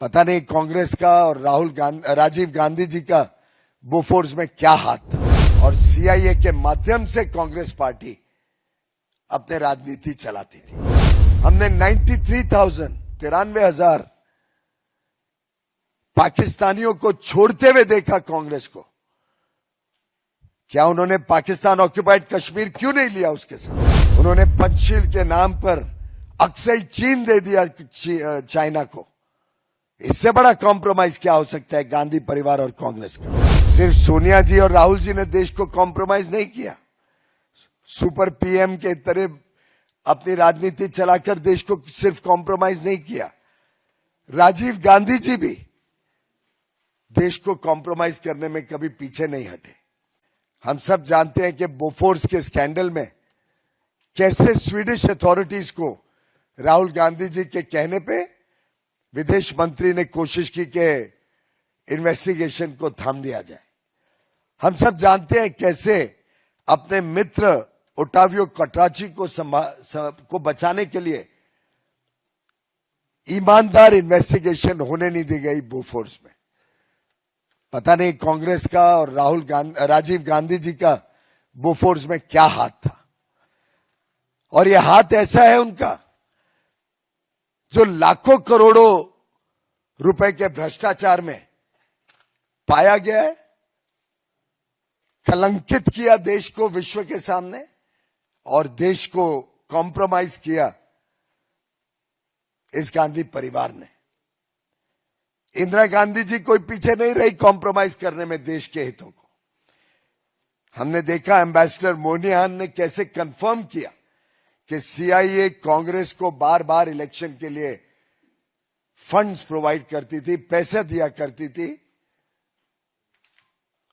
पता नहीं कांग्रेस का और राजीव गांधी जी का बोफोर्स में क्या हाथ था और सीआईए के माध्यम से कांग्रेस पार्टी अपने राजनीति चलाती थी। हमने 93,000 पाकिस्तानियों को छोड़ते हुए देखा कांग्रेस को। क्या उन्होंने पाकिस्तान ऑक्युपाइड कश्मीर क्यों नहीं लिया उसके साथ? उन्होंने पंचशील के नाम पर अक्सई चीन दे दिया चाइना को। इससे बड़ा कॉम्प्रोमाइज क्या हो सकता है गांधी परिवार और कांग्रेस का? सिर्फ सोनिया जी और राहुल जी ने देश को कॉम्प्रोमाइज नहीं किया। सुपर पीएम के तरह अपनी राजनीति चलाकर देश को सिर्फ कॉम्प्रोमाइज नहीं किया, राजीव गांधी जी भी देश को कॉम्प्रोमाइज करने में कभी पीछे नहीं हटे। हम सब जानते हैं कि बोफोर्स के स्कैंडल में कैसे स्वीडिश अथॉरिटीज को राहुल गांधी जी के कहने पे विदेश मंत्री ने कोशिश की कि इन्वेस्टिगेशन को थाम दिया जाए। हम सब जानते हैं कैसे अपने मित्र ओटावियो कटराची को बचाने के लिए ईमानदार इन्वेस्टिगेशन होने नहीं दी गई बोफोर्स में। पता नहीं कांग्रेस का और राजीव गांधी जी का बोफोर्स में क्या हाथ था। और यह हाथ ऐसा है उनका जो लाखों करोड़ों रुपए के भ्रष्टाचार में पाया गया है, कलंकित किया देश को विश्व के सामने और देश को कॉम्प्रोमाइज किया इस गांधी परिवार ने। इंदिरा गांधी जी कोई पीछे नहीं रही कॉम्प्रोमाइज करने में देश के हितों को। हमने देखा एम्बेसडर मोनिहान ने कैसे कंफर्म किया कि सीआईए कांग्रेस को बार बार इलेक्शन के लिए फंड्स प्रोवाइड करती थी, पैसे दिया करती थी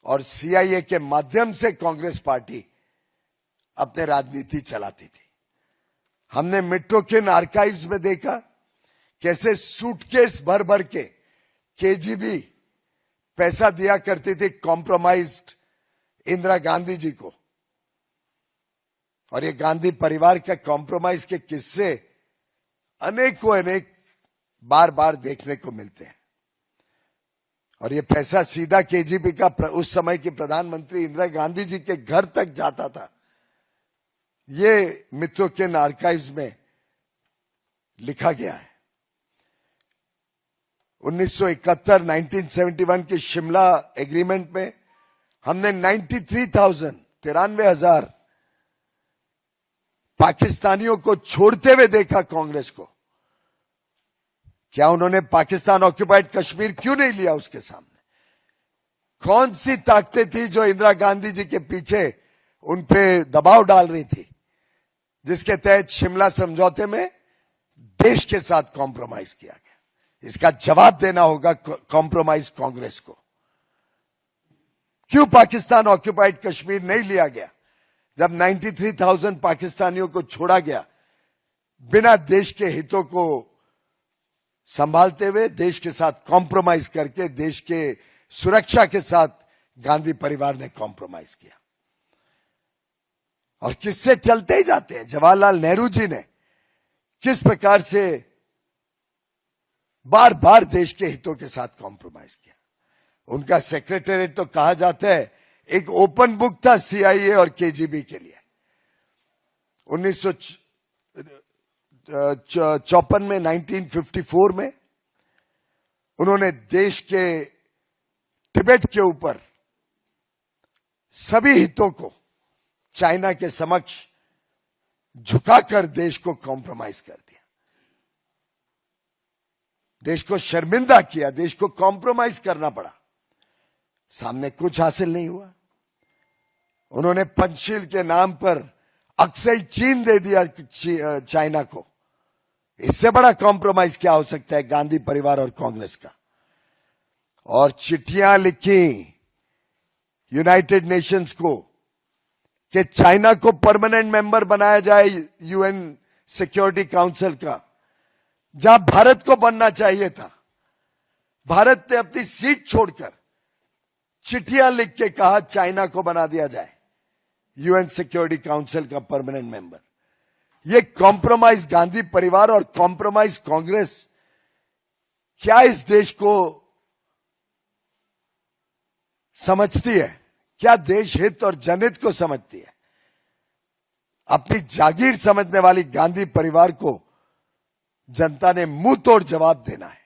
और सीआईए के माध्यम से कांग्रेस पार्टी अपने राजनीति चलाती थी। हमने मेट्रोकिन आर्काइव्स में देखा कैसे सूटकेस भर भर के केजीबी पैसा दिया करती थी कॉम्प्रोमाइज्ड इंदिरा गांधी जी को। और ये गांधी परिवार का कॉम्प्रोमाइज के किस्से अनेक बार बार देखने को मिलते हैं। और ये पैसा सीधा केजीबी का उस समय की प्रधानमंत्री इंदिरा गांधी जी के घर तक जाता था। ये मित्रोकिन आर्काइव्स में लिखा गया है। 1971 के शिमला एग्रीमेंट में हमने 93,000 पाकिस्तानियों को छोड़ते हुए देखा कांग्रेस को। क्या उन्होंने पाकिस्तान ऑक्युपाइड कश्मीर क्यों नहीं लिया उसके सामने? कौन सी ताकतें थी जो इंदिरा गांधी जी के पीछे उन पे दबाव डाल रही थी, जिसके तहत शिमला समझौते में देश के साथ कॉम्प्रोमाइज किया गया? इसका जवाब देना होगा कॉम्प्रोमाइज कांग्रेस को। क्यों पाकिस्तान ऑक्युपाइड कश्मीर नहीं लिया गया जब 93,000 पाकिस्तानियों को छोड़ा गया बिना देश के हितों को संभालते हुए, देश के साथ कॉम्प्रोमाइज करके? देश के सुरक्षा के साथ गांधी परिवार ने कॉम्प्रोमाइज किया और किससे चलते ही जाते हैं। जवाहरलाल नेहरू जी ने किस प्रकार से बार बार देश के हितों के साथ कॉम्प्रोमाइज किया। उनका सेक्रेटेरिएट तो कहा जाता है एक ओपन बुक था सीआईए और केजीबी के लिए। 1954 में 1954 में उन्होंने देश के तिब्बत के ऊपर सभी हितों को चाइना के समक्ष झुकाकर देश को कॉम्प्रोमाइज कर दिया, देश को शर्मिंदा किया, देश को कॉम्प्रोमाइज करना पड़ा। सामने कुछ हासिल नहीं हुआ। उन्होंने पंचशील के नाम पर अक्सई चीन दे दिया चाइना को। इससे बड़ा कॉम्प्रोमाइज क्या हो सकता है गांधी परिवार और कांग्रेस का? और चिट्ठियां लिखी यूनाइटेड नेशंस को कि चाइना को परमानेंट मेंबर बनाया जाए यूएन सिक्योरिटी काउंसिल का, जहां भारत को बनना चाहिए था। भारत ने अपनी सीट छोड़कर चिट्ठियां लिख के कहा चाइना को बना दिया जाए यूएन सिक्योरिटी काउंसिल का परमानेंट मेंबर। ये कॉम्प्रोमाइज गांधी परिवार और कॉम्प्रोमाइज कांग्रेस क्या इस देश को समझती है, क्या देश हित और जनहित को समझती है? अपनी जागीर समझने वाली गांधी परिवार को जनता ने मुंह तोड़ जवाब देना है।